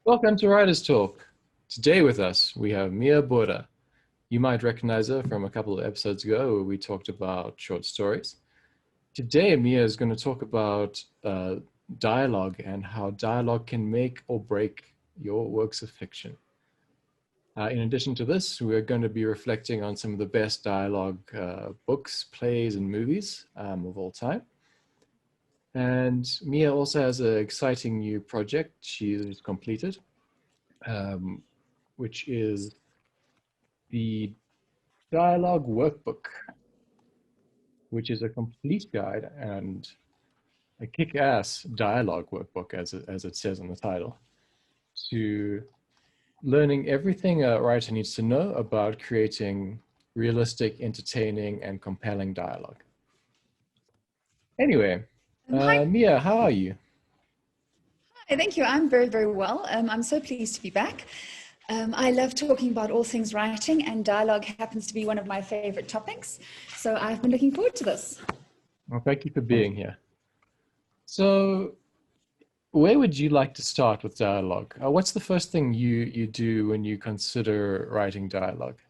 Welcome to Writers Talk. Today with us, we have Mia Botha. You might recognize her from a couple of episodes ago where we talked about short stories. Today, Mia is going to talk about dialogue and how dialogue can make or break your works of fiction. In addition to this, we're going to be reflecting on some of the best dialogue books, plays, and movies of all time. And Mia also has an exciting new project she's completed, which is the Dialogue Workbook, which is a complete guide and a kick-ass dialogue workbook, as it says in the title, to learning everything a writer needs to know about creating realistic, entertaining, and compelling dialogue. Anyway, Mia, how are you? Hi, thank you. I'm very, very well. I'm so pleased to be back. I love talking about all things writing, and dialogue happens to be one of my favorite topics. So I've been looking forward to this. Well, thank you for being here. So where would you like to start with dialogue? What's the first thing you do when you consider writing dialogue?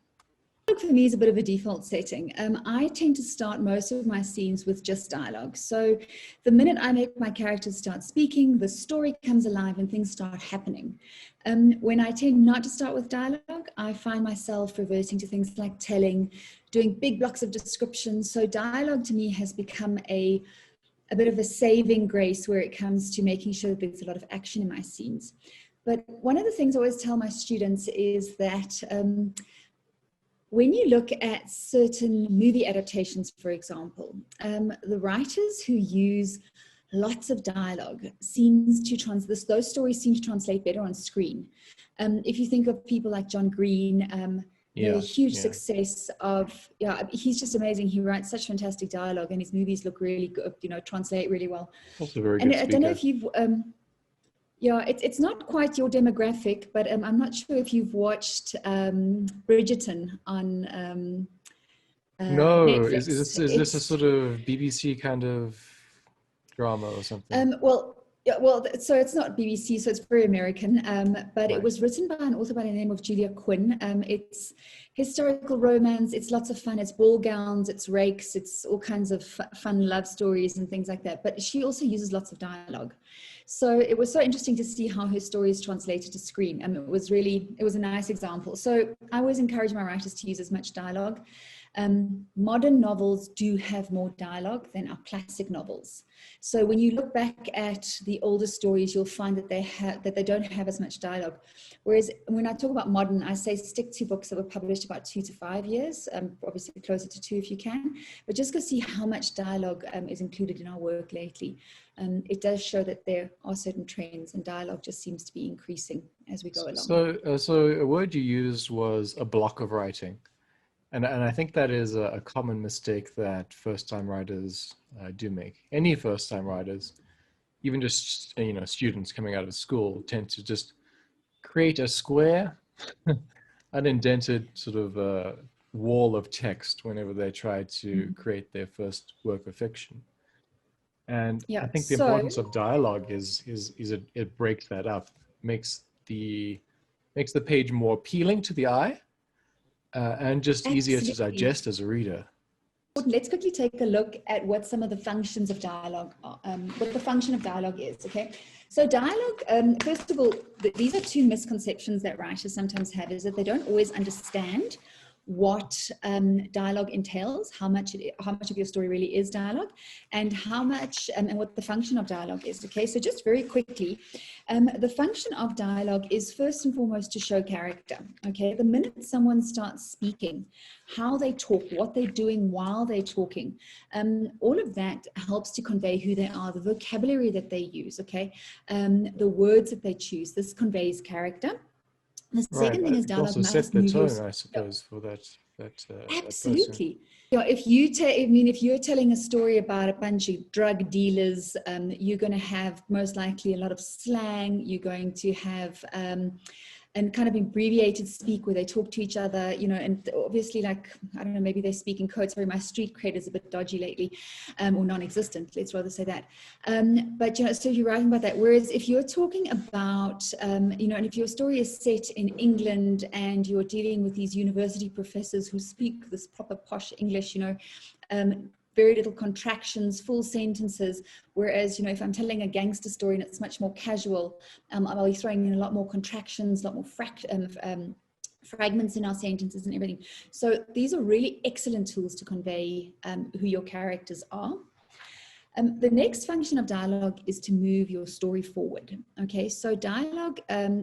For me is a bit of a default setting. I tend to start most of my scenes with just dialogue. So the minute I make my characters start speaking, the story comes alive and things start happening. When I tend not to start with dialogue, I find myself reverting to things like telling, doing big blocks of description. So dialogue to me has become a bit of a saving grace where it comes to making sure that there's a lot of action in my scenes. But one of the things I always tell my students is that when you look at certain movie adaptations, for example, the writers who use lots of dialogue those stories seem to translate better on screen. If you think of people like John Green, the huge success of, he's just amazing. He writes such fantastic dialogue and his movies look really good, translate really well. Also very good speaker. I don't know if you've, it's not quite your demographic, but I'm not sure if you've watched Bridgerton on No, Netflix. is this a sort of BBC kind of drama or something? So it's not BBC, so it's very American, but Right. It was written by an author by the name of Julia Quinn. It's historical romance, it's lots of fun, it's ball gowns, it's rakes, it's all kinds of fun love stories and things like that. But she also uses lots of dialogue. So it was so interesting to see how her stories translated to screen. It was a nice example. So I always encourage my writers to use as much dialogue. Modern novels do have more dialogue than our classic novels. So when you look back at the older stories, you'll find that they don't have as much dialogue. Whereas when I talk about modern, I say stick to books that were published about 2 to 5 years, obviously closer to 2 if you can, but just go see how much dialogue is included in our work lately. It does show that there are certain trends and dialogue just seems to be increasing as we go along. So a word you used was a block of writing. And I think that is a common mistake that first-time writers do make. Any first-time writers, even just students coming out of school, tend to just create a square, unindented sort of wall of text whenever they try to create their first work of fiction. And I think the importance of dialogue is it breaks that up, makes the page more appealing to the eye. And just easier to digest as a reader. Let's quickly take a look at what some of the functions of dialogue are, what the function of dialogue is, okay? So dialogue, first of all, these are two misconceptions that writers sometimes have, is that they don't always understand what dialogue entails, how much of your story really is dialogue, and how much and what the function of dialogue is. Okay, so just very quickly, the function of dialogue is first and foremost to show character. Okay, the minute someone starts speaking, how they talk, what they're doing while they're talking, all of that helps to convey who they are, the vocabulary that they use. Okay, the words that they choose. This conveys character. The second thing is dialogue. Also set the tone, I suppose, for that absolutely. If you're telling a story about a bunch of drug dealers, you're going to have most likely a lot of slang. You're going to have and kind of abbreviated speak where they talk to each other, you know, and obviously, like, I don't know, maybe they speak in code. Sorry, my street cred is a bit dodgy lately, or non-existent, let's rather say that. But, you know, so you're writing about that. Whereas if you're talking about, you know, and if your story is set in England and you're dealing with these university professors who speak this proper posh English, you know, very little contractions, full sentences. Whereas, you know, if I'm telling a gangster story and it's much more casual, I'll be throwing in a lot more contractions, a lot more fragments in our sentences and everything. So these are really excellent tools to convey who your characters are. The next function of dialogue is to move your story forward. Okay, so dialogue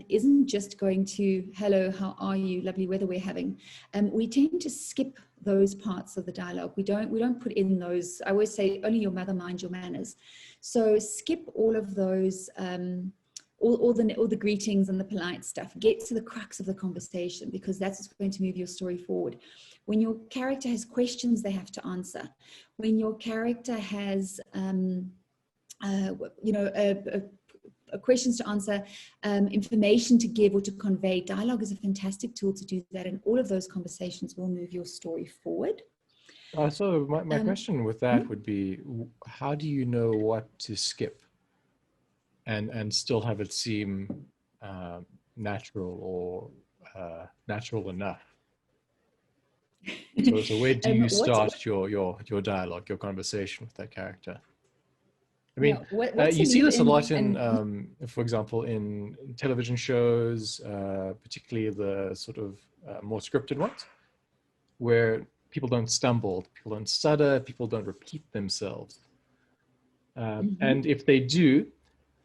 isn't just going to, hello, how are you, lovely weather we're having. We tend to skip those parts of the dialogue. We don't put in those. I always say, only your mother minds your manners. So skip all of those, all the greetings and the polite stuff. Get to the crux of the conversation, because that's what's going to move your story forward. When your character has questions they have to answer, when your character has, you know, questions to answer, information to give or to convey, dialogue is a fantastic tool to do that, and all of those conversations will move your story forward. So my question with that would be, how do you know what to skip and still have it seem natural or natural enough? So where do you start your dialogue, your conversation with that character? I mean, you see this a lot in, for example, in television shows, particularly the sort of more scripted ones, where people don't stumble, people don't stutter, people don't repeat themselves. And if they do,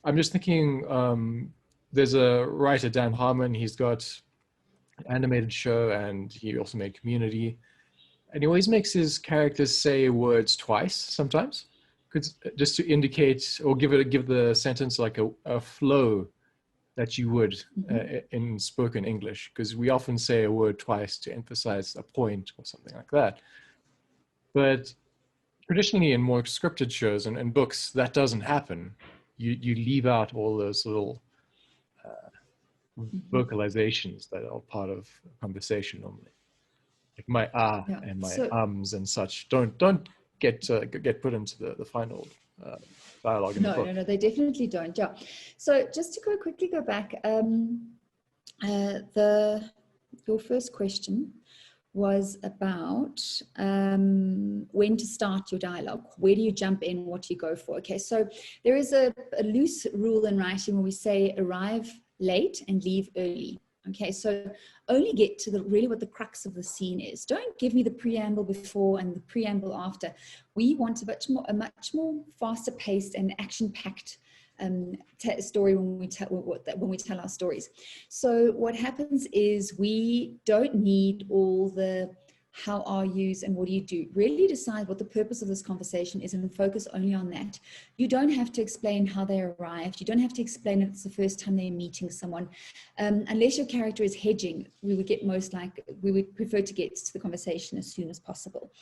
I'm just thinking, there's a writer, Dan Harmon, he's got an animated show and he also made Community. And he always makes his characters say words twice sometimes, just to indicate or give the sentence like a flow that you would in spoken English, because we often say a word twice to emphasize a point or something like that. But traditionally in more scripted shows and books, that doesn't happen. You leave out all those little vocalizations that are part of conversation normally. Like my and my ums and such don't get put into the final dialogue in the book. No, they definitely don't. Yeah. So just to quickly go back, your first question was about when to start your dialogue. Where do you jump in? What do you go for? Okay, so there is a loose rule in writing where we say arrive late and leave early. Okay, so only get to really what the crux of the scene is. Don't give me the preamble before and the preamble after. We want a much more faster paced and action-packed story when we tell our stories. So what happens is we don't need all the how are yous and what do you do. Really decide what the purpose of this conversation is and focus only on that. You don't have to explain how they arrived. You don't have to explain that it's the first time they're meeting someone. Unless your character is hedging, we would prefer to get to the conversation as soon as possible.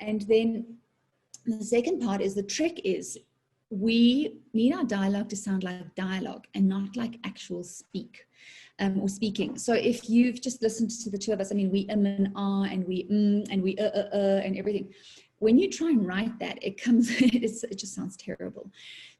And then the second part is, the trick is, we need our dialogue to sound like dialogue and not like actual speak or speaking. So if you've just listened to the two of us, I mean, we and ah and we and we and everything. When you try and write that, it just sounds terrible.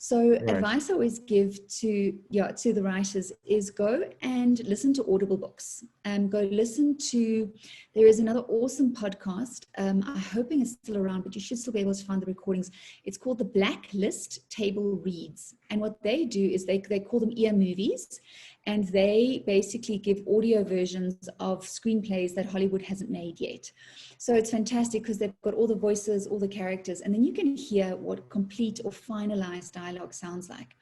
So advice I always give to the writers is go and listen to Audible books. Go listen to, there is another awesome podcast. I'm hoping it's still around, but you should still be able to find the recordings. It's called the Blacklist Table Reads. And what they do is they call them ear movies. And they basically give audio versions of screenplays that Hollywood hasn't made yet. So it's fantastic because they've got all the voices, all the characters, and then you can hear what complete or finalized dialogue sounds like.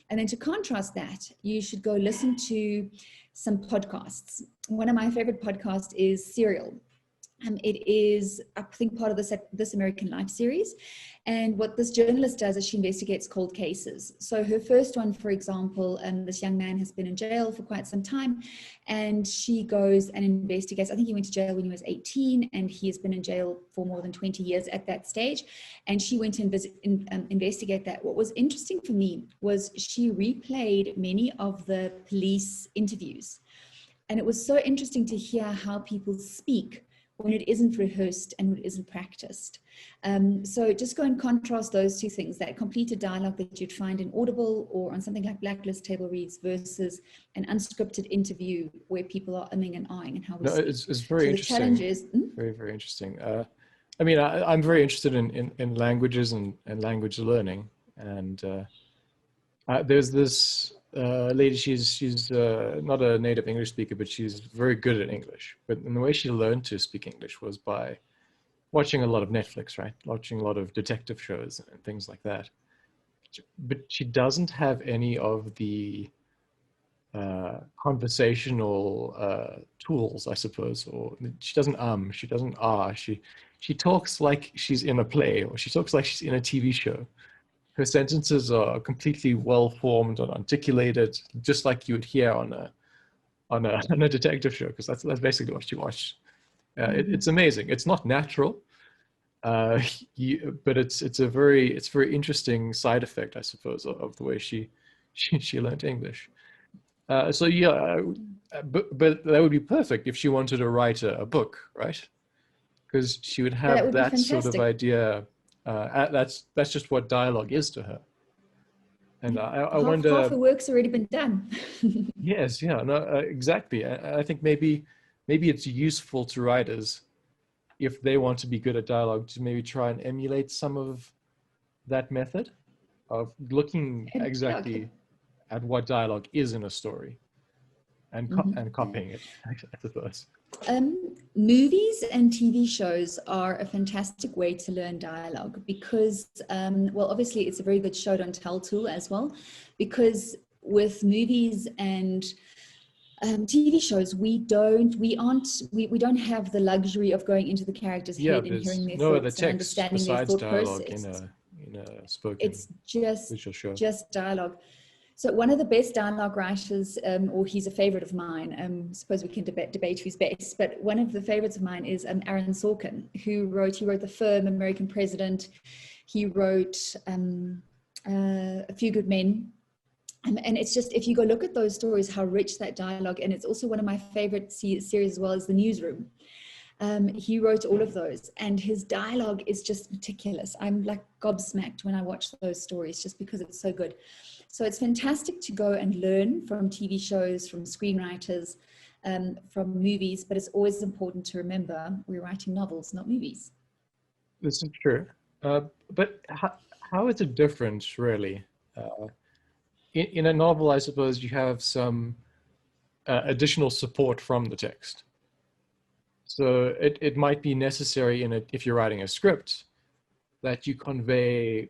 And then to contrast that, you should go listen to some podcasts. One of my favorite podcasts is Serial. It is, I think, part of This American Life series. And what this journalist does is she investigates cold cases. So her first one, for example, this young man has been in jail for quite some time, and she goes and investigates. I think he went to jail when he was 18, and he has been in jail for more than 20 years at that stage. And she went to investigate that. What was interesting for me was she replayed many of the police interviews. And it was so interesting to hear how people speak when it isn't rehearsed and when it isn't practiced. So just go and contrast those two things, that completed dialogue that you'd find in Audible or on something like Blacklist Table Reads versus an unscripted interview where people are umming and ahhing and how we No, speak. it's very So the interesting. challenge is... Very, very interesting. I mean, I'm very interested in languages and language learning. And there's this lady, she's not a native English speaker, but she's very good at English. But and the way she learned to speak English was by watching a lot of Netflix, right? Watching a lot of detective shows and things like that. But she doesn't have any of the conversational tools, I suppose, or she doesn't she doesn't she talks like she's in a play, or she talks like she's in a TV show. Her sentences are completely well formed and articulated, just like you would hear on a on a detective show, because that's basically what she watched. It's amazing. It's not natural, but it's very interesting side effect, I suppose, of the way she learned English. So yeah, but that would be perfect if she wanted to write a book, right? Because she would have would that sort of idea. That's just what dialogue is to her. And I wonder. Half the work's already been done. Yes, yeah, no, exactly. I think maybe it's useful to writers, if they want to be good at dialogue, to maybe try and emulate some of that method of looking exactly at what dialogue is in a story and copying it, I suppose. Movies and TV shows are a fantastic way to learn dialogue because, well, obviously it's a very good show don't tell tool as well, because with movies and TV shows, we don't have the luxury of going into the character's head and hearing their thoughts and understanding their thought process. In a spoken, it's just show. Just dialogue. So one of the best dialogue writers, or he's a favorite of mine, suppose we can debate who's best, but one of the favorites of mine is Aaron Sorkin, who wrote The Firm, American President. He wrote A Few Good Men. And it's just, if you go look at those stories, how rich that dialogue, and it's also one of my favorite series as well as The Newsroom. He wrote all of those, and his dialogue is just meticulous. I'm like gobsmacked when I watch those stories just because it's so good. So it's fantastic to go and learn from TV shows, from screenwriters, from movies, but it's always important to remember we're writing novels, not movies. This is true. But how is it different, really? In a novel, I suppose you have some additional support from the text. So it might be necessary if you're writing a script, that you convey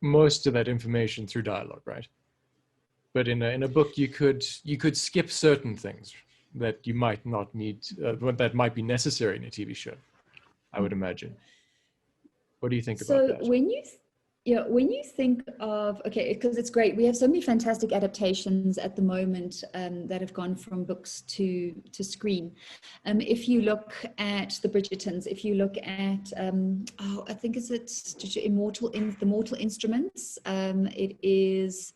most of that information through dialogue, right? But in a book, you could skip certain things that you might not need, that might be necessary in a TV show, I would imagine. What do you think about that? So when you think of, okay, because it's great, we have so many fantastic adaptations at the moment that have gone from books to screen. If you look at the Bridgertons, if you look at, I think The Mortal Instruments, it is,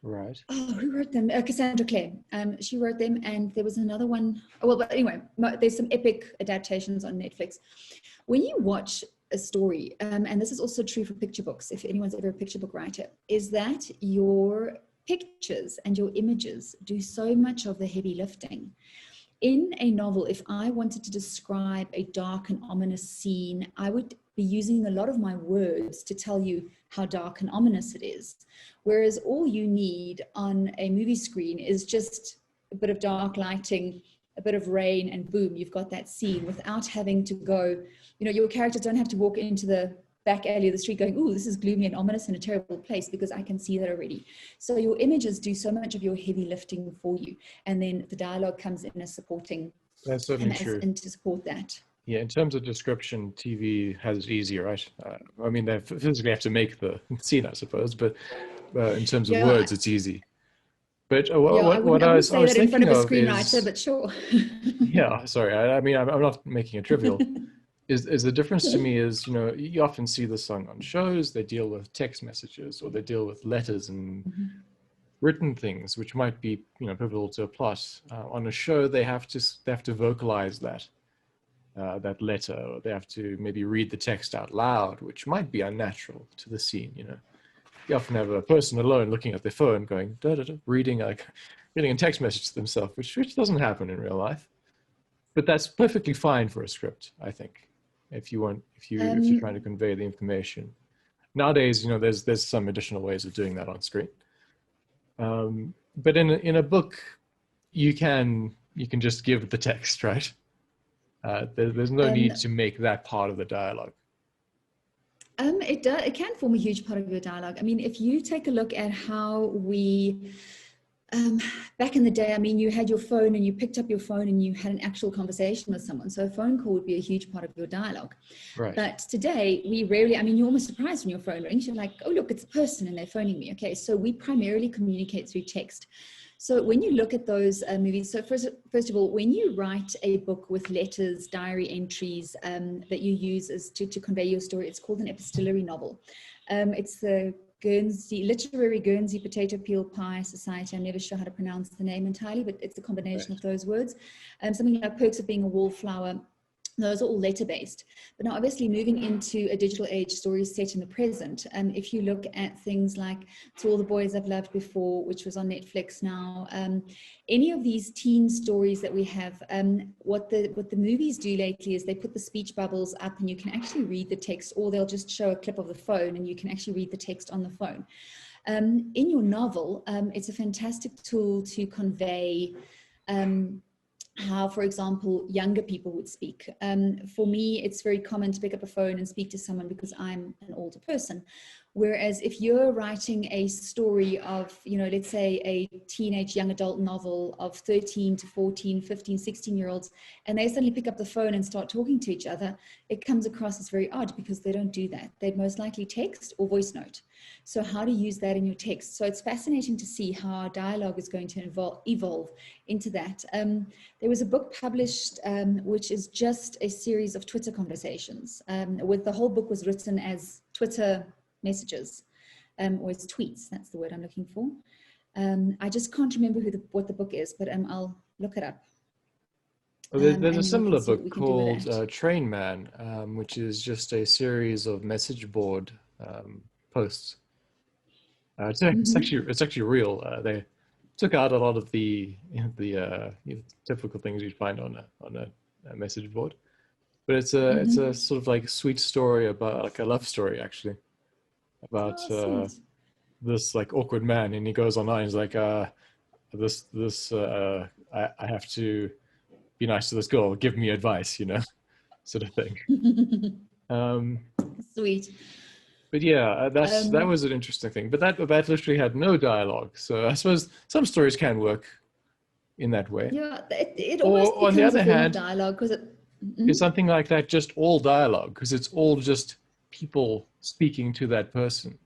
right. Oh, who wrote them? Cassandra Clare. She wrote them, and there was another one. Well, but anyway, there's some epic adaptations on Netflix. When you watch a story, and this is also true for picture books, if anyone's ever a picture book writer, is that your pictures and your images do so much of the heavy lifting. In a novel, if I wanted to describe a dark and ominous scene, I would be using a lot of my words to tell you how dark and ominous it is. Whereas all you need on a movie screen is just a bit of dark lighting, a bit of rain, and boom, you've got that scene without having to go, your characters don't have to walk into the back alley of the street going, ooh, this is gloomy and ominous and a terrible place, because I can see that already. So your images do so much of your heavy lifting for you. And then the dialogue comes in as supporting. That's certainly true. And to support that. Yeah, in terms of description, TV has it easier, right? I mean, they physically have to make the scene, I suppose, but in terms of words, it's easy. But what I was say that in front of a thinking screenwriter, but sure. Yeah, sorry. I mean, I'm not making it trivial. Is the difference to me is, you often see this on shows, they deal with text messages or they deal with letters and written things which might be, you know, pivotal to a plot. On a show, they have to vocalize that that letter, or they have to maybe read the text out loud, which might be unnatural to the scene. You know, you often have a person alone looking at their phone, going da da da, reading a text message to themselves, which doesn't happen in real life. But that's perfectly fine for a script, I think, if you're trying to convey the information. Nowadays, you know, there's some additional ways of doing that on screen. But in a book, you can just give the text, right? There's no need to make that part of the dialogue. It can form a huge part of your dialogue. I mean, if you take a look at how we, back in the day, I mean, you had your phone and you picked up your phone and you had an actual conversation with someone. So a phone call would be a huge part of your dialogue. Right. But today, we rarely, I mean, you're almost surprised when your phone rings. You're like, oh, look, it's a person and they're phoning me. Okay, so we primarily communicate through text. So when you look at those movies, so first of all, when you write a book with letters, diary entries that you use as to convey your story, it's called an epistolary novel. It's the Literary Guernsey Potato Peel Pie Society. I'm never sure how to pronounce the name entirely, but it's a combination of those words. Something like Perks of Being a Wallflower. Those are all letter-based. But now obviously moving into a digital age, stories set in the present. If you look at things like To All the Boys I've Loved Before, which was on Netflix now, any of these teen stories that we have, what the movies do lately is they put the speech bubbles up and you can actually read the text, or they'll just show a clip of the phone and you can actually read the text on the phone. In your novel, it's a fantastic tool to convey how, for example, younger people would speak. For me, it's very common to pick up a phone and speak to someone because I'm an older person. Whereas if you're writing a story of, you know, let's say a teenage young adult novel of 13 to 14, 15, 16-year-olds, and they suddenly pick up the phone and start talking to each other, it comes across as very odd because they don't do that. They'd most likely text or voice note. So how to use that in your text. So it's fascinating to see how dialogue is going to evolve into that. There was a book published, which is just a series of Twitter conversations, with the whole book was written as Twitter messages, or as tweets. That's the word I'm looking for. I just can't remember what the book is, but I'll look it up. Well, there's a similar book called Train Man, which is just a series of message board posts. It's actually real. They took out a lot of the typical things you'd find on a message board, but it's a sort of like sweet story about, like a love story actually, about this like awkward man, and he goes online. He's like, I have to be nice to this girl. Give me advice, you know, sort of thing. Sweet. But yeah, that was an interesting thing. But that literally had no dialogue. So I suppose some stories can work in that way. Yeah, it almost becomes on the other hand, dialogue because is something like that just all dialogue? Because it's all just people speaking to that person.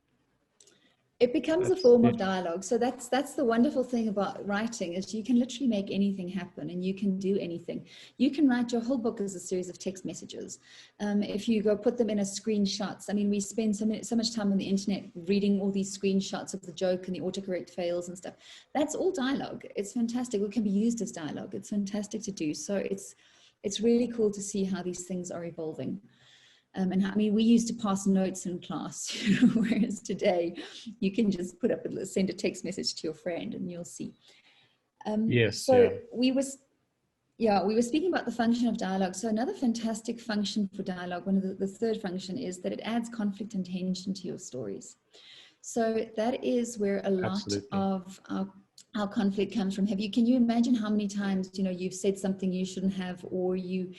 It becomes a form of dialogue. So that's the wonderful thing about writing, is you can literally make anything happen and you can do anything. You can write your whole book as a series of text messages. If you go put them in as screenshots, I mean, we spend so much time on the internet reading all these screenshots of the joke and the autocorrect fails and stuff. That's all dialogue. It's fantastic. It can be used as dialogue. It's fantastic to do. So it's really cool to see how these things are evolving. And I mean, we used to pass notes in class, whereas today you can just send a text message to your friend and you'll see. We were speaking about the function of dialogue. So another fantastic function for dialogue, one of the third function, is that it adds conflict and tension to your stories. So that is where a lot of our conflict comes from. Can you imagine how many times, you know, you've said something you shouldn't have, or you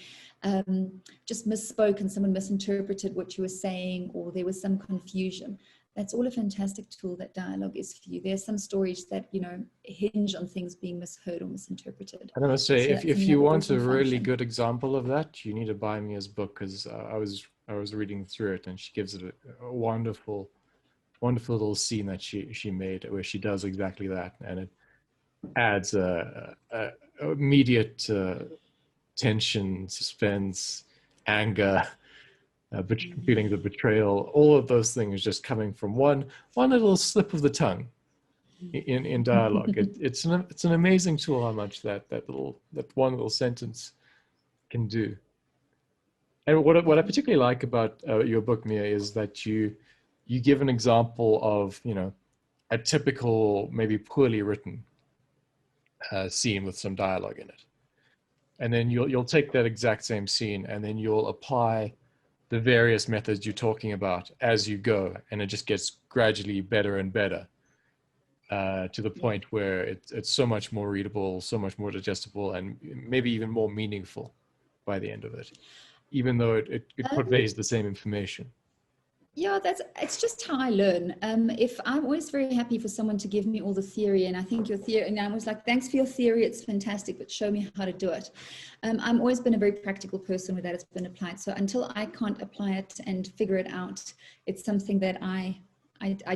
just misspoke and someone misinterpreted what you were saying, or there was some confusion? That's all a fantastic tool that dialogue is for you. There's some stories that, you know, hinge on things being misheard or misinterpreted. I must say, if you want a really good example of that, you need to buy Mia's book, because I was reading through it, and she gives it a wonderful little scene that she made where she does exactly that, and it adds a immediate tension, suspense, anger, feelings of betrayal. All of those things just coming from one little slip of the tongue. in dialogue. It's an amazing tool how much that one little sentence can do. And what I particularly like about your book, Mia, is that you give an example of, you know, a typical, maybe poorly written scene with some dialogue in it, and then you'll take that exact same scene and then you'll apply the various methods you're talking about as you go, and it just gets gradually better and better to the point where it's so much more readable, so much more digestible, and maybe even more meaningful by the end of it, even though it conveys the same information. Yeah, it's just how I learn. If I'm always very happy for someone to give me all the theory, and I think your theory, and I was like, thanks for your theory, it's fantastic, but show me how to do it. I've always been a very practical person where that has been applied. So until I can't apply it and figure it out, it's something that I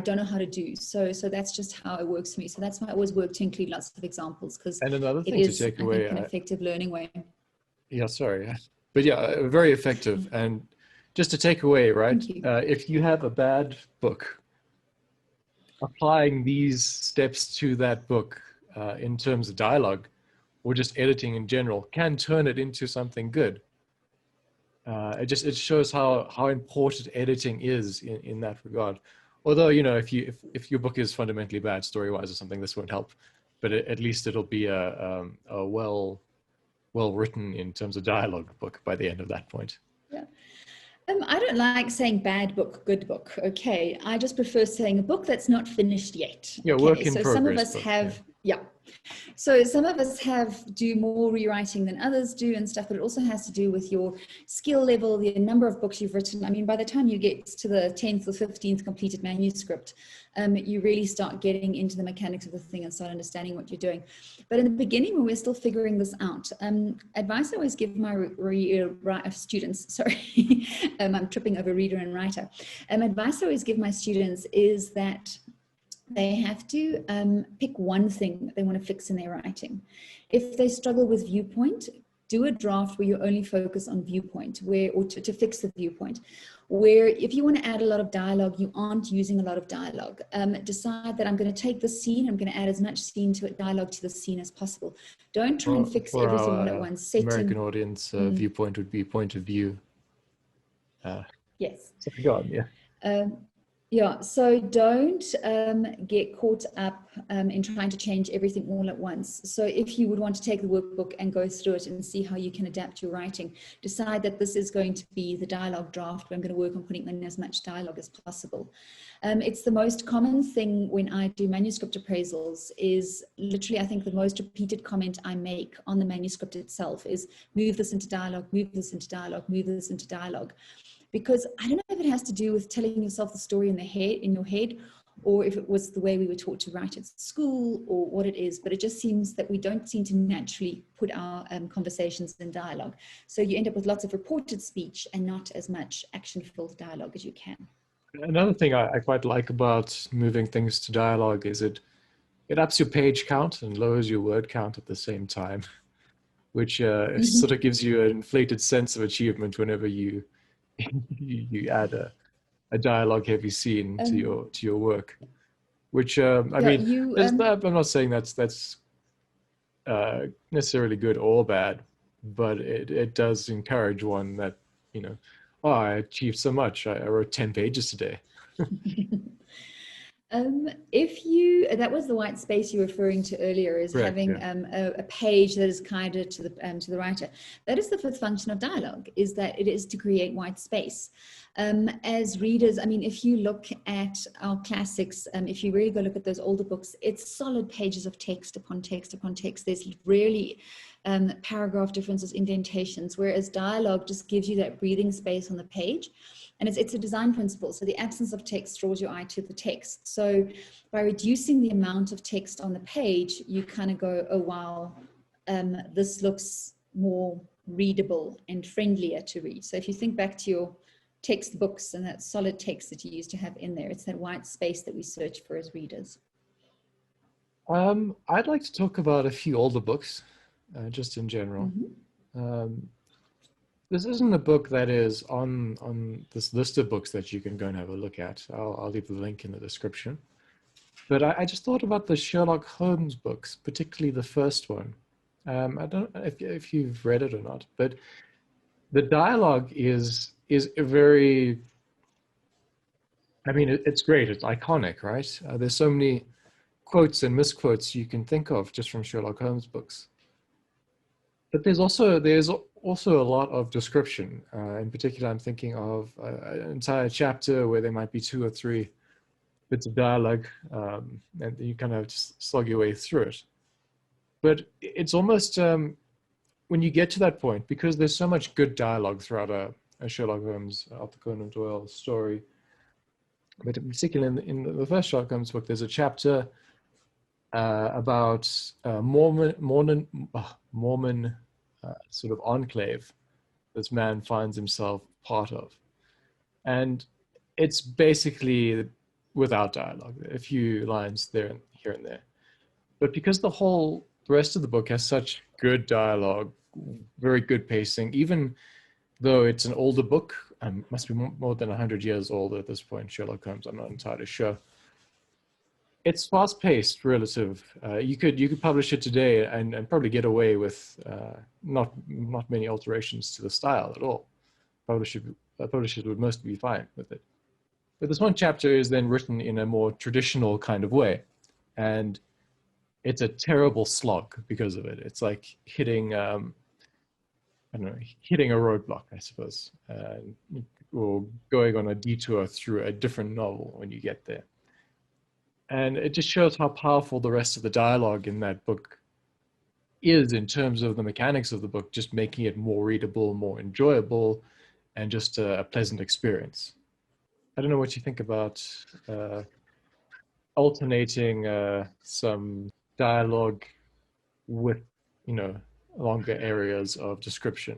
don't know how to do. So that's just how it works for me. So that's why I always work to include lots of examples, because And another thing it is, to take I away, think, an effective learning way. Yeah, sorry, but yeah, very effective. And just to take away, right? If you have a bad book, applying these steps to that book in terms of dialogue or just editing in general can turn it into something good. It shows how important editing is in that regard. Although, you know, if your book is fundamentally bad story-wise or something, this won't help. But at least it'll be a well written in terms of dialogue book by the end of that point. Yeah. I don't like saying bad book, good book. Okay. I just prefer saying a book that's not finished yet. Yeah, okay? work in progress. Some of us book, have, yeah. So some of us do more rewriting than others do and stuff, but it also has to do with your skill level, the number of books you've written. I mean, by the time you get to the 10th or 15th completed manuscript, you really start getting into the mechanics of the thing and start understanding what you're doing. But in the beginning, when we're still figuring this out, advice I always give my students, sorry, I'm tripping over reader and writer. Advice I always give my students is that they have to pick one thing that they want to fix in their writing. If they struggle with viewpoint, do a draft where you only focus on viewpoint, or to fix the viewpoint. Where if you want to add a lot of dialogue, you aren't using a lot of dialogue. Decide that I'm going to take the scene, I'm going to add as much dialogue to the scene as possible. Don't try and fix everything all at once. Setting, American audience viewpoint would be point of view. Yes. So go on, yeah. Yeah, so don't get caught up in trying to change everything all at once. So if you would want to take the workbook and go through it and see how you can adapt your writing, decide that this is going to be the dialogue draft where I'm going to work on putting in as much dialogue as possible. It's the most common thing when I do manuscript appraisals is literally, I think the most repeated comment I make on the manuscript itself is move this into dialogue, move this into dialogue, move this into dialogue. Because I don't know if it has to do with telling yourself the story in your head, or if it was the way we were taught to write at school, or what it is, but it just seems that we don't seem to naturally put our conversations in dialogue. So you end up with lots of reported speech and not as much action-filled dialogue as you can. Another thing I quite like about moving things to dialogue is it ups your page count and lowers your word count at the same time, which sort of gives you an inflated sense of achievement whenever you add a dialogue heavy scene to your work, which I mean, I'm not saying that's necessarily good or bad, but it does encourage one that, you know, oh, I achieved so much, I wrote 10 pages today. That was the white space you were referring to earlier, is correct, having a page that is guided to the writer. That is the fifth function of dialogue, is that it is to create white space. As readers, I mean, if you look at our classics, if you really go look at those older books, it's solid pages of text upon text upon text. There's rarely paragraph differences, indentations, whereas dialogue just gives you that breathing space on the page. And it's a design principle. So the absence of text draws your eye to the text. So by reducing the amount of text on the page, you kind of go, oh, wow, this looks more readable and friendlier to read. So if you think back to your textbooks and that solid text that you used to have in there, it's that white space that we search for as readers. I'd like to talk about a few older books, just in general. This isn't a book that is on this list of books that you can go and have a look at. I'll leave the link in the description. But I just thought about the Sherlock Holmes books, particularly the first one. I don't know if you've read it or not, but the dialogue is a very, I mean, it's great. It's iconic, right? There's so many quotes and misquotes you can think of just from Sherlock Holmes books. But there's also a lot of description. In particular, I'm thinking of an entire chapter where there might be 2 or 3 bits of dialogue, and you kind of just slog your way through it. But it's almost when you get to that point, because there's so much good dialogue throughout a Sherlock Holmes, Arthur Conan Doyle story. But in particular, in the first Sherlock Holmes book, there's a chapter about Mormon sort of enclave this man finds himself part of. And it's basically without dialogue, a few lines there and here and there. But because the rest of the book has such good dialogue, very good pacing, even though it's an older book, must be more than 100 years old at this point, Sherlock Holmes, I'm not entirely sure. It's fast-paced relative. You could publish it today and probably get away with not many alterations to the style at all. Publishers would mostly be fine with it. But this one chapter is then written in a more traditional kind of way, and it's a terrible slog because of it. It's like hitting I don't know, hitting a roadblock, I suppose, or going on a detour through a different novel when you get there. And it just shows how powerful the rest of the dialogue in that book is in terms of the mechanics of the book, just making it more readable, more enjoyable, and just a pleasant experience. I don't know what you think about alternating some dialogue with, longer areas of description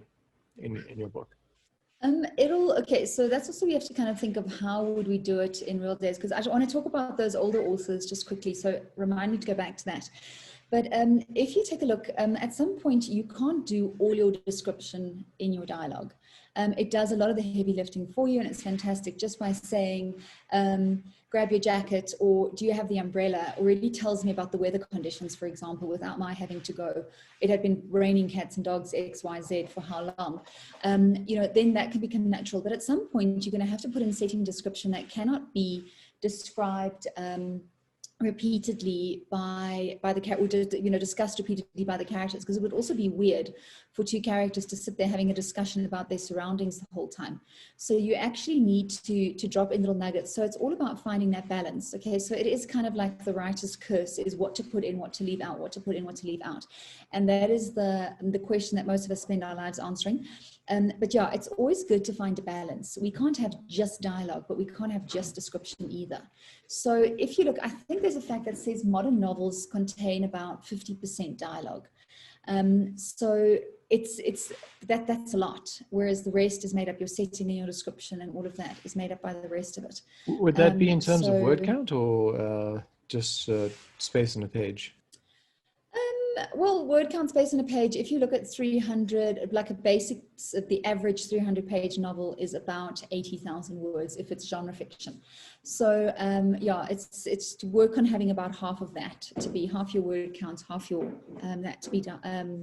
in your book. Okay, so that's also, we have to kind of think of how would we do it in real days, because I want to talk about those older authors just quickly, so remind me to go back to that. But if you take a look, at some point you can't do all your description in your dialogue. It does a lot of the heavy lifting for you, and it's fantastic just by saying, grab your jacket, or do you have the umbrella, already tells me about the weather conditions, for example, without my having to go, it had been raining cats and dogs XYZ for how long. Then that can become natural. But at some point, you're going to have to put in setting description that cannot be described repeatedly by the character, or discussed repeatedly by the characters, because it would also be weird for 2 characters to sit there having a discussion about their surroundings the whole time. So you actually need to drop in little nuggets. So it's all about finding that balance. Okay, so it is kind of like the writer's curse, is what to put in, what to leave out, what to put in, what to leave out. And that is the question that most of us spend our lives answering. But yeah, it's always good to find a balance. We can't have just dialogue, but we can't have just description either. So if you look, I think there's a fact that says modern novels contain about 50% dialogue. So that's a lot, whereas the rest is made up, your setting and your description and all of that is made up by the rest of it. Would that be in terms of word count, or just space on a page? Well, word count, space on a page, if you look at 300, like a basic, the average 300-page novel is about 80,000 words if it's genre fiction. So yeah, it's to work on having about half of that to be half your word count, half your that to be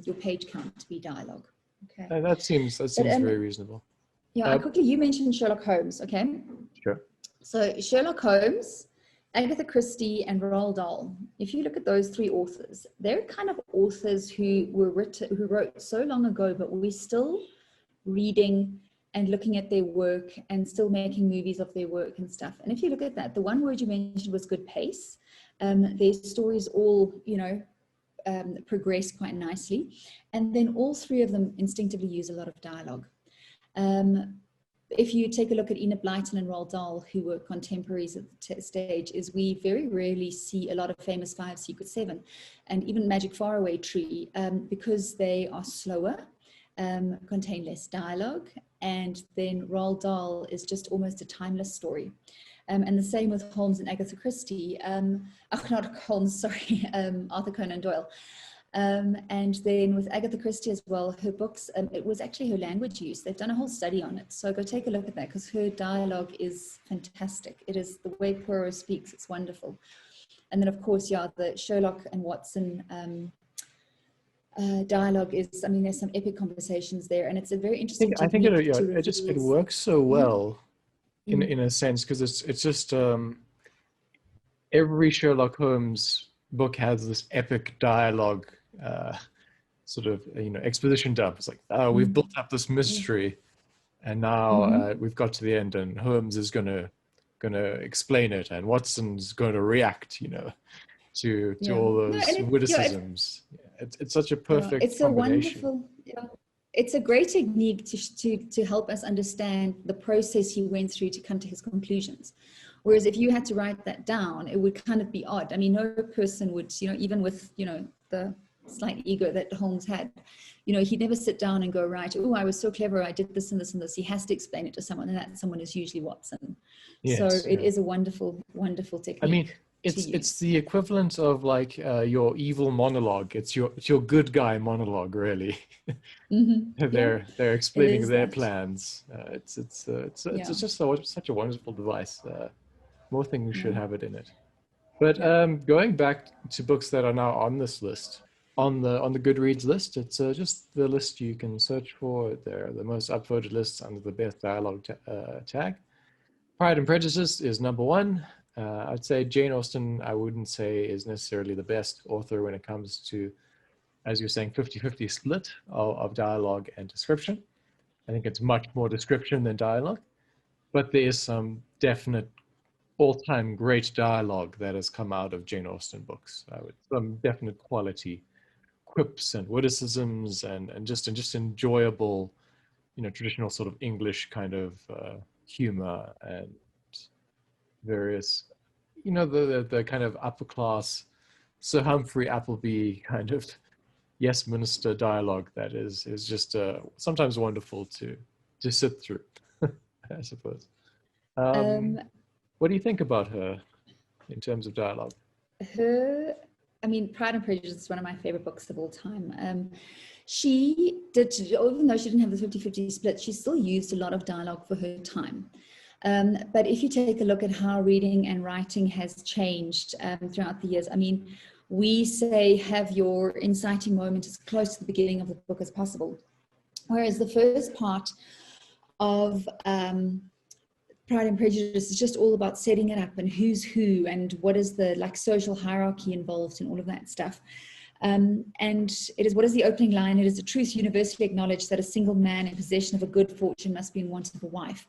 your page count to be dialogue. Okay. That seems very reasonable. Yeah, quickly, you mentioned Sherlock Holmes. Okay. Sure. So Sherlock Holmes, Agatha Christie, and Roald Dahl. If you look at those 3 authors, they're kind of authors who wrote so long ago, but we're still reading and looking at their work and still making movies of their work and stuff. And if you look at that, the one word you mentioned was good pace. Their stories all, progress quite nicely. And then all 3 of them instinctively use a lot of dialogue. If you take a look at Enid Blyton and Roald Dahl, who were contemporaries at the stage, is we very rarely see a lot of famous 5, Secret 7, and even Magic Faraway Tree, because they are slower, contain less dialogue, and then Roald Dahl is just almost a timeless story. And the same with Holmes and Agatha Christie, not Holmes, sorry, Arthur Conan Doyle. And then with Agatha Christie as well, her books, it was actually her language use. They've done a whole study on it. So go take a look at that, because her dialogue is fantastic. It is the way Poirot speaks. It's wonderful. And then, of course, yeah, the Sherlock and Watson dialogue is, I mean, there's some epic conversations there, and it's a very interesting I think technique to it reveal. works so well Mm. in a sense, because it's just every Sherlock Holmes book has this epic dialogue, sort of exposition dump. It's like, oh, we've built up this mystery, and now we've got to the end, and Holmes is gonna explain it, and Watson's going to react, to all No, those and witticisms. It's such a perfect it's a combination. wonderful, it's a great technique to help us understand the process he went through to come to his conclusions. Whereas if you had to write that down, it would kind of be odd. I mean, no person would, even with, the slight ego that Holmes had, he'd never sit down and go, right, oh, I was so clever, I did this and this and this. He has to explain it to someone, and that someone is usually Watson. Yes, so it is a wonderful, wonderful technique. I mean, it's the equivalent of like your evil monologue. It's your good guy monologue, really. They're explaining their plans. It's just such a wonderful device. More things should have it in it. But going back to books that are now on this list, on the Goodreads list, it's just the list you can search for. They're the most upvoted lists under the best dialogue tag. Pride and Prejudice is number one. I'd say Jane Austen, I wouldn't say is necessarily the best author when it comes to, as you're saying, 50-50 split of dialogue and description. I think it's much more description than dialogue, but there is some definite all-time great dialogue that has come out of Jane Austen books. Some definite quality quips and witticisms and just enjoyable, traditional sort of English kind of humor and various, the kind of upper class Sir Humphrey Appleby kind of yes minister dialogue that is just sometimes wonderful to sit through, I suppose. What do you think about her in terms of dialogue? I mean, Pride and Prejudice is one of my favorite books of all time. She did, even though she didn't have the 50-50 split, she still used a lot of dialogue for her time. But if you take a look at how reading and writing has changed throughout the years, I mean, we say have your inciting moment as close to the beginning of the book as possible. Whereas the first part of Pride and Prejudice is just all about setting it up and who's who and what is the social hierarchy involved and all of that stuff. And it is, what is the opening line? It is a truth universally acknowledged that a single man in possession of a good fortune must be in want of a wife.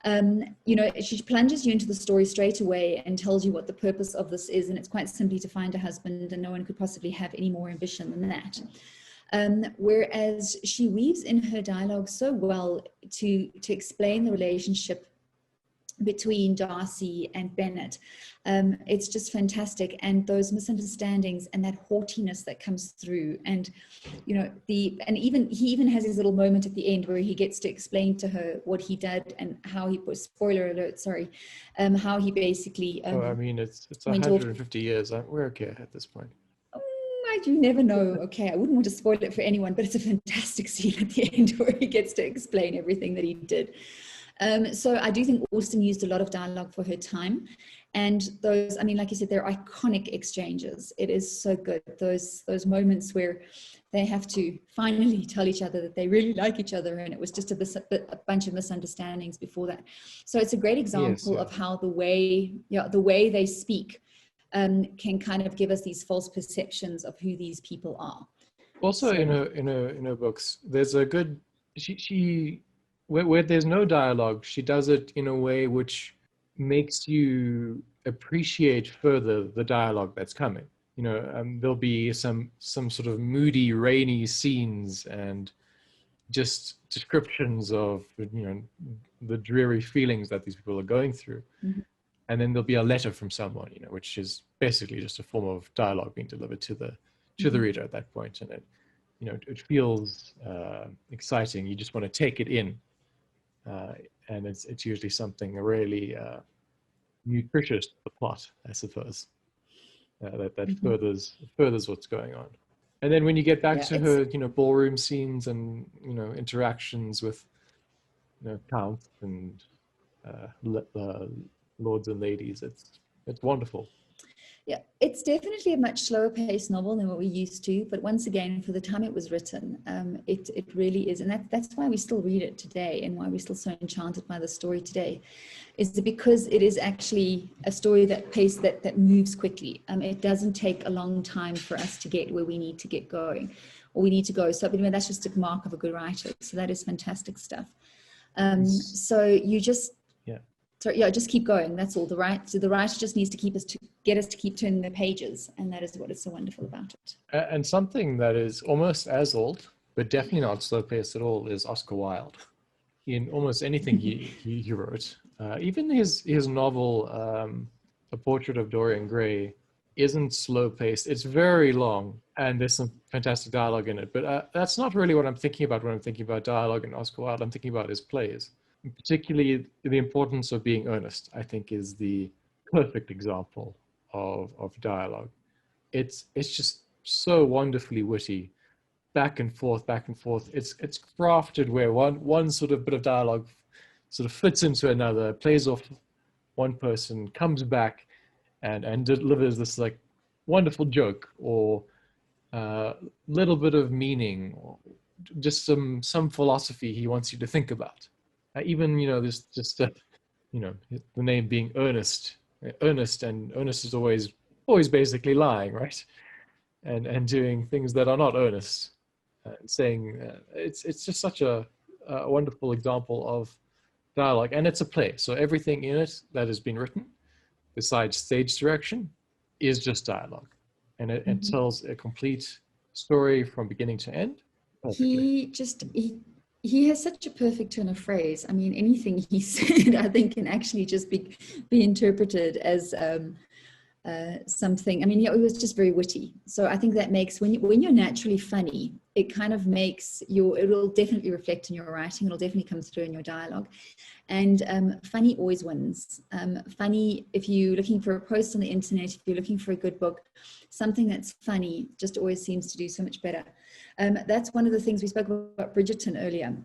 She plunges you into the story straight away and tells you what the purpose of this is, and it's quite simply to find a husband, and no one could possibly have any more ambition than that. Whereas she weaves in her dialogue so well to explain the relationship between Darcy and Bennet. It's just fantastic, and those misunderstandings and that haughtiness that comes through, and he even has his little moment at the end where he gets to explain to her what he did and how he put, spoiler alert, sorry, how he basically I mean, it's 150 years. We're okay at this point. You never know. Okay, I wouldn't want to spoil it for anyone, but it's a fantastic scene at the end where he gets to explain everything that he did. So I do think Austen used a lot of dialogue for her time, and those, I mean, like you said, they're iconic exchanges. It is so good. Those moments where they have to finally tell each other that they really like each other, and it was just a bunch of misunderstandings before that. So it's a great example of how the way they speak can kind of give us these false perceptions of who these people are. Also, in her books, there's a good she where there's no dialogue, she does it in a way which makes you appreciate further the dialogue that's coming. There'll be some sort of moody, rainy scenes and just descriptions of the dreary feelings that these people are going through. And then there'll be a letter from someone, which is basically just a form of dialogue being delivered to the reader at that point. And it feels exciting. You just want to take it in. And it's usually something really nutritious to the plot, I suppose, that furthers what's going on. And then when you get back to her, ballroom scenes and interactions with counts and lords and ladies, it's wonderful. Yeah, it's definitely a much slower paced novel than what we're used to. But once again, for the time it was written, it really is. And that's why we still read it today, and why we're still so enchanted by the story today, is because it is actually a story that moves quickly. It doesn't take a long time for us to get where we need to get going, or we need to go. So anyway, that's just a mark of a good writer. So that is fantastic stuff. So you just... Yeah. So yeah, just keep going. That's all. The writer just needs to get us to keep turning the pages, and that is what is so wonderful about it. And something that is almost as old, but definitely not slow paced at all, is Oscar Wilde. In almost anything he wrote, even his novel, A Portrait of Dorian Gray, isn't slow paced. It's very long, and there's some fantastic dialogue in it. But that's not really what I'm thinking about when I'm thinking about dialogue in Oscar Wilde. I'm thinking about his plays. Particularly the importance of being earnest, I think, is the perfect example of dialogue. It's just so wonderfully witty, back and forth, back and forth. It's crafted where one sort of bit of dialogue sort of fits into another, plays off one person, comes back and delivers this like wonderful joke, or little bit of meaning, or just some philosophy he wants you to think about. Even, this just, the name being Ernest. Ernest is always basically lying, right? And doing things that are not earnest. Saying it's just such a wonderful example of dialogue, and it's a play. So everything in it that has been written, besides stage direction, is just dialogue, and it tells a complete story from beginning to end. Perfectly. He has such a perfect turn of phrase. I mean, anything he said, I think, can actually just be interpreted as something. I mean, he was just very witty. So I think that makes, when you're naturally funny, it kind of makes it will definitely reflect in your writing. It'll definitely come through in your dialogue. And funny always wins. Funny, if you're looking for a post on the internet, if you're looking for a good book, something that's funny just always seems to do so much better. That's one of the things we spoke about Bridgerton earlier.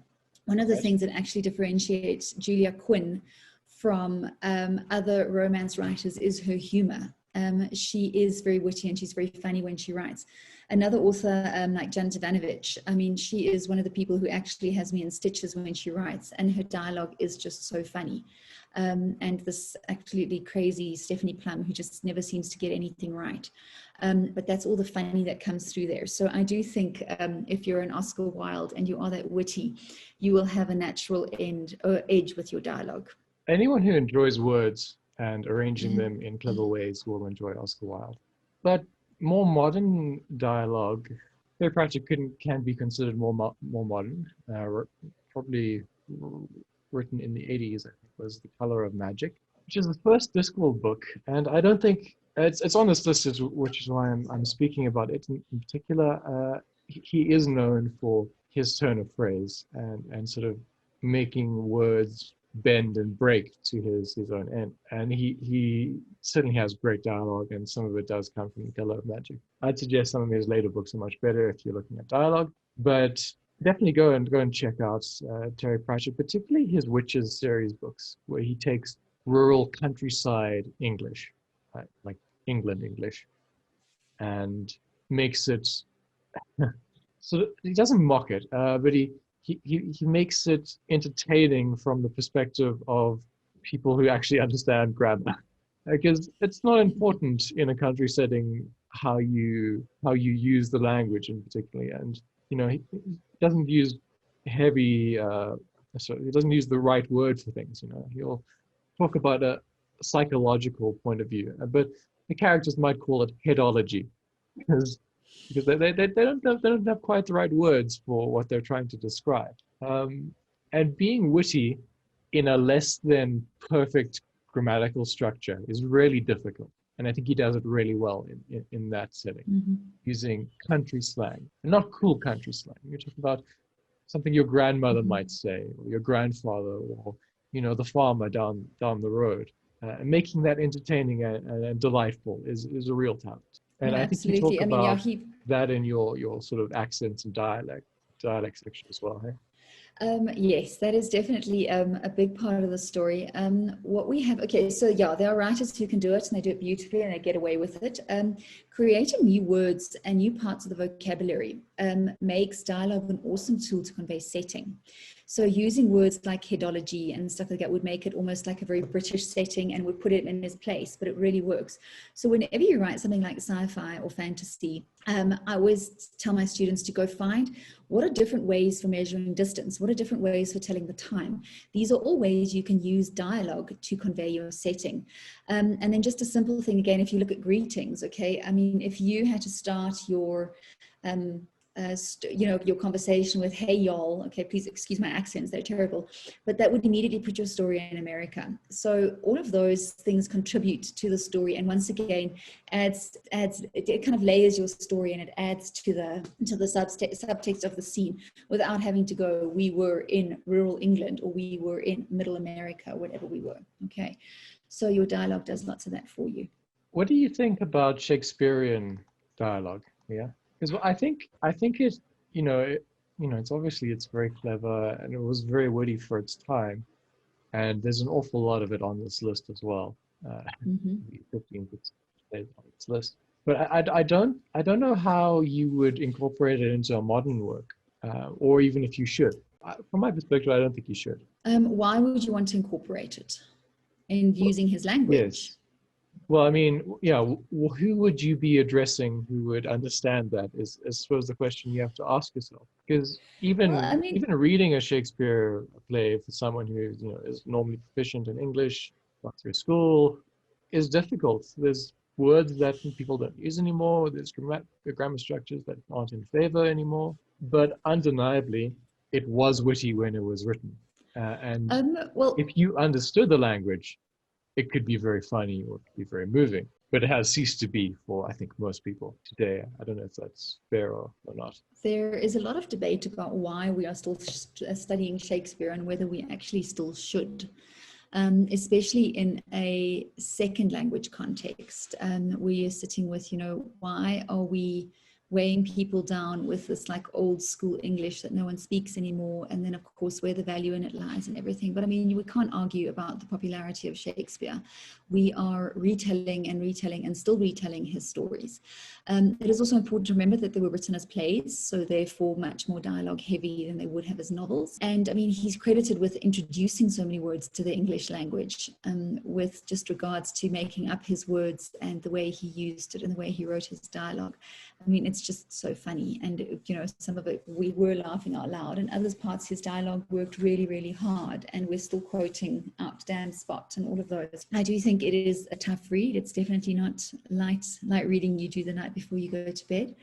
One of the things that actually differentiates Julia Quinn from other romance writers is her humor. She is very witty and she's very funny when she writes. Another author like Janet Ivanovic, I mean, she is one of the people who actually has me in stitches when she writes, and her dialogue is just so funny. And this absolutely crazy Stephanie Plum, who just never seems to get anything right. But that's all the funny that comes through there. So I do think if you're an Oscar Wilde and you are that witty, you will have a natural edge with your dialogue. Anyone who enjoys words and arranging them in clever ways will enjoy Oscar Wilde. But more modern dialogue, Terry Pratchett can be considered more modern. Probably written in the 80s, I think, was The Color of Magic, which is the first Discworld book, and I don't think it's on this list, which is why I'm speaking about it in particular. He is known for his turn of phrase and sort of making words bend and break to his own end. And he certainly has great dialogue, and some of it does come from The Color of Magic. I'd suggest some of his later books are much better if you're looking at dialogue, but definitely go and check out Terry Pratchett, particularly his Witches series books, where he takes rural countryside English, like England English, and makes it so he doesn't mock it, but he makes it entertaining from the perspective of people who actually understand grammar, because it's not important in a country setting how you use the language in particular. And he doesn't use he doesn't use the right word for things. He'll talk about a psychological point of view, but the characters might call it headology, because they don't have quite the right words for what they're trying to describe. And being witty in a less than perfect grammatical structure is really difficult. And I think he does it really well in that setting, using country slang, and not cool country slang. You're talking about something your grandmother might say, or your grandfather, or the farmer down the road. And making that entertaining and delightful is a real talent. And I think you talk about that in your sort of accents and dialect section as well. Hey? Yes, that is definitely a big part of the story. What we have, okay, so yeah, there are writers who can do it and they do it beautifully and they get away with it. Creating new words and new parts of the vocabulary makes dialogue an awesome tool to convey setting. So using words like headology and stuff like that would make it almost like a very British setting and would put it in its place, but it really works. So whenever you write something like sci-fi or fantasy, I always tell my students to go find what are different ways for measuring distance, what are different ways for telling the time. These are all ways you can use dialogue to convey your setting. And then just a simple thing again, if you look at greetings, okay, I mean, if you had to start your your conversation with "Hey y'all," okay, please excuse my accents, they're terrible, but that would immediately put your story in America. So all of those things contribute to the story, and once again it kind of layers your story and it adds to the subtext of the scene without having to go, we were in rural England or we were in middle America, whatever we were. Okay, so your dialogue does lots of that for you. What do you think about Shakespearean dialogue? Yeah, because I think it, it's obviously it's very clever and it was very witty for its time, and there's an awful lot of it on this list as well. Mm-hmm. 15 on this list, but I don't know how you would incorporate it into a modern work, or even if you should. From my perspective, I don't think you should. Why would you want to incorporate it in using his language? Yes. Well, I mean, yeah, who would you be addressing who would understand that is, I suppose, the question you have to ask yourself. Because Well, I mean, even reading a Shakespeare play for someone who, is normally proficient in English, got through school, is difficult. There's words that people don't use anymore. There's grammar structures that aren't in favor anymore. But undeniably, it was witty when it was written. And well, if you understood the language, it could be very funny or it could be very moving, but it has ceased to be for, I think, most people today. I don't know if that's fair or not. there is a lot of debate about why we are still studying Shakespeare and whether we actually still should, especially in a second language context. We are sitting with, why are we weighing people down with this like old school English that no one speaks anymore, and then of course where the value in it lies and everything. But I mean, we can't argue about the popularity of Shakespeare. We are retelling and still retelling his stories. It is also important to remember that they were written as plays, so therefore much more dialogue heavy than they would have as novels. And I mean, he's credited with introducing so many words to the English language, with just regards to making up his words and the way he used it and the way he wrote his dialogue. I mean, it's just so funny. And, some of it, we were laughing out loud, and other parts, his dialogue worked really, really hard. And we're still quoting out damn spot and all of those. I do think it is a tough read. It's definitely not light reading you do the night before you go to bed.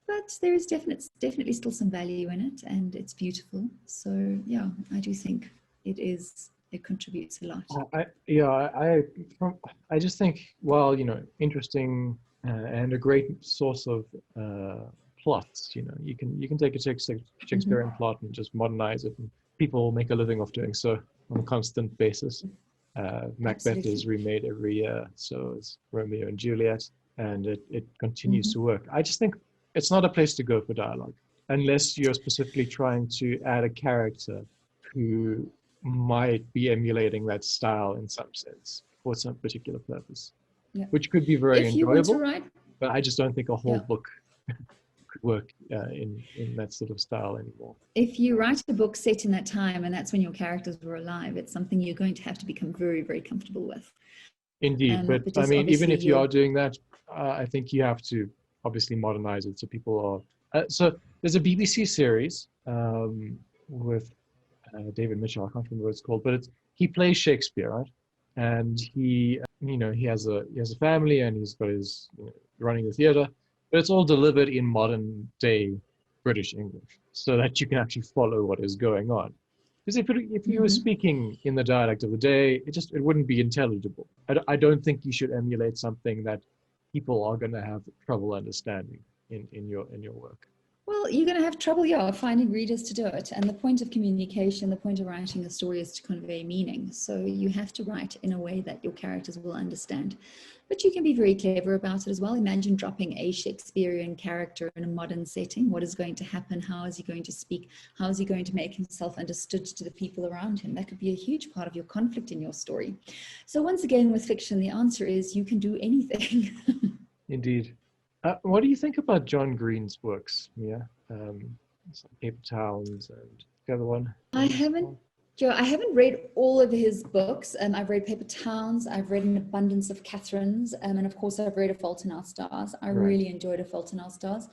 But there is definitely still some value in it, and it's beautiful. So, yeah, I do think it contributes a lot. I just think, well, interesting and a great source of plots. You can take a Shakespearean plot and just modernize it, and people make a living off doing so on a constant basis. Macbeth is remade every year, so is Romeo and Juliet, and it continues to work. I just think it's not a place to go for dialogue unless you're specifically trying to add a character who might be emulating that style in some sense for some particular purpose, which could be very enjoyable. But I just don't think a whole book could work in that sort of style anymore. If you write a book set in that time, and that's when your characters were alive, it's something you're going to have to become very, very comfortable with. Indeed, but I mean, even if you are doing that, I think you have to obviously modernize it so people are. So there's a BBC series with David Mitchell. I can't remember what it's called, but he plays Shakespeare, right? And he has a family, and he's got his running the theater, but it's all delivered in modern day British English, so that you can actually follow what is going on. Because if you were speaking in the dialect of the day, it wouldn't be intelligible. I don't think you should emulate something that people are going to have trouble understanding in your work. Well, you're going to have trouble, yeah, finding readers to do it. And the point of communication, the point of writing a story is to convey meaning. So you have to write in a way that your characters will understand. But you can be very clever about it as well. Imagine dropping a Shakespearean character in a modern setting. What is going to happen? How is he going to speak? How is he going to make himself understood to the people around him? That could be a huge part of your conflict in your story. So once again, with fiction, the answer is you can do anything. Indeed. What do you think about John Green's books, Mia? It's like Paper Towns and the other one. I haven't read all of his books. I've read Paper Towns, I've read An Abundance of Catherines, and of course I've read A Fault in Our Stars. I really enjoyed A Fault in Our Stars.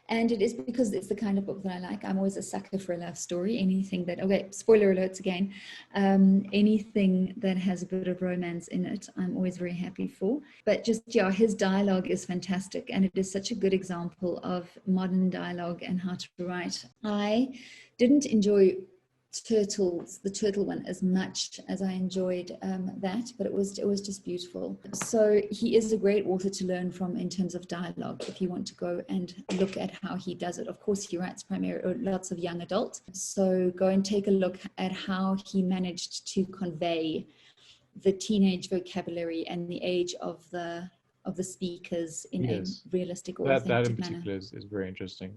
And it is because it's the kind of book that I like. I'm always a sucker for a love story. Anything that, okay, spoiler alerts again, anything that has a bit of romance in it, I'm always very happy for. But just, yeah, his dialogue is fantastic. And it is such a good example of modern dialogue and how to write. I didn't enjoy the turtle one as much as I enjoyed that, but it was just beautiful. So he is a great author to learn from in terms of dialogue if you want to go and look at how he does it. Of course he writes primarily lots of young adult, so go and take a look at how he managed to convey the teenage vocabulary and the age of the speakers in a realistic or authentic that in manner. particular is very interesting,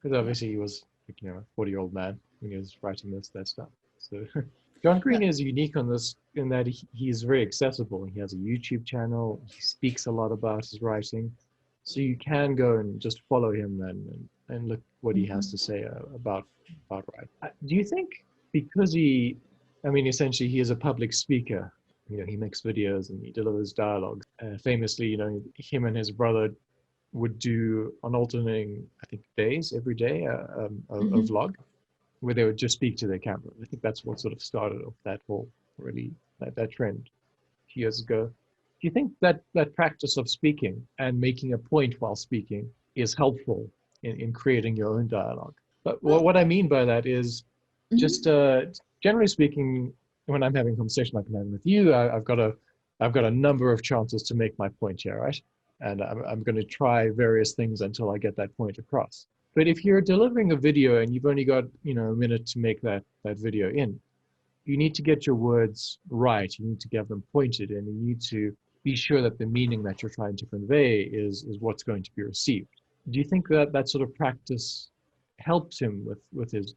because obviously he was, you know, a 40-year-old man when he was writing that stuff. So John Green is unique on this in that he's very accessible. He has a YouTube channel. He speaks a lot about his writing, so you can go and just follow him and look what he has to say about writing. Do you think because essentially he is a public speaker, you know, he makes videos and he delivers dialogue. Famously, you know, him and his brother would do on alternating, I think, days, every day, a vlog where they would just speak to their camera. I think that's what sort of started off that whole, really, that trend years ago. Do you think that practice of speaking and making a point while speaking is helpful in creating your own dialogue? But what I mean by that is just generally speaking, when I'm having a conversation like I'm having with you, I've got a number of chances to make my point here, right? And I'm going to try various things until I get that point across. But if you're delivering a video and you've only got, you know, a minute to make that video in, you need to get your words right. You need to get them pointed, and you need to be sure that the meaning that you're trying to convey is what's going to be received. Do you think that sort of practice helps him with his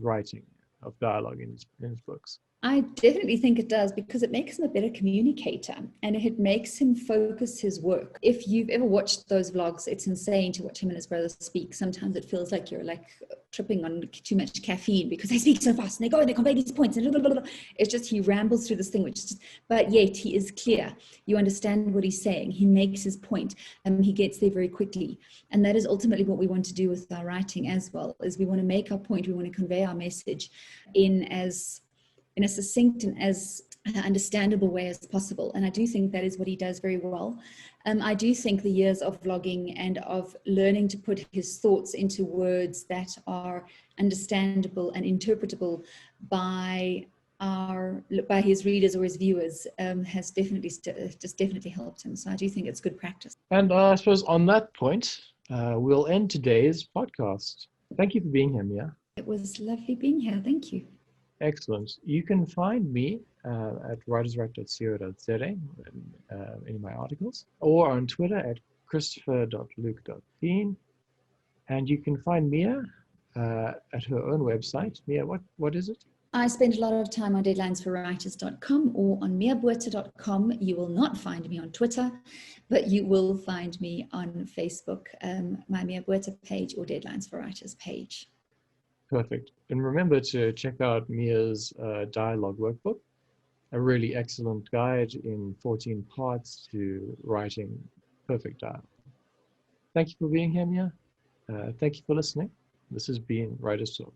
writing of dialogue in his books? I definitely think it does, because it makes him a better communicator and it makes him focus his work. If you've ever watched those vlogs, it's insane to watch him and his brother speak. Sometimes it feels like you're like tripping on too much caffeine because they speak so fast and they go and they convey these points and blah, blah, blah, blah. It's just he rambles through this thing, which is just, but yet he is clear. You understand what he's saying. He makes his point and he gets there very quickly. And that is ultimately what we want to do with our writing as well, is we want to make our point, we want to convey our message in a succinct and as understandable way as possible. And I do think that is what he does very well. I do think the years of vlogging and of learning to put his thoughts into words that are understandable and interpretable by his readers or his viewers has definitely helped him. So I do think it's good practice. And I suppose on that point, we'll end today's podcast. Thank you for being here, Mia. It was lovely being here. Thank you. Excellent. You can find me at writerswrite.co.za in any of my articles, or on Twitter at christopher.luke.dean. And you can find Mia at her own website. Mia, what is it? I spend a lot of time on deadlinesforwriters.com or on miabotha.com. You will not find me on Twitter, but you will find me on Facebook, my Mia Botha page or Deadlines for Writers page. Perfect. And remember to check out Mia's dialogue workbook, a really excellent guide in 14 parts to writing perfect dialogue. Thank you for being here, Mia. Thank you for listening. This has been Writers Talk.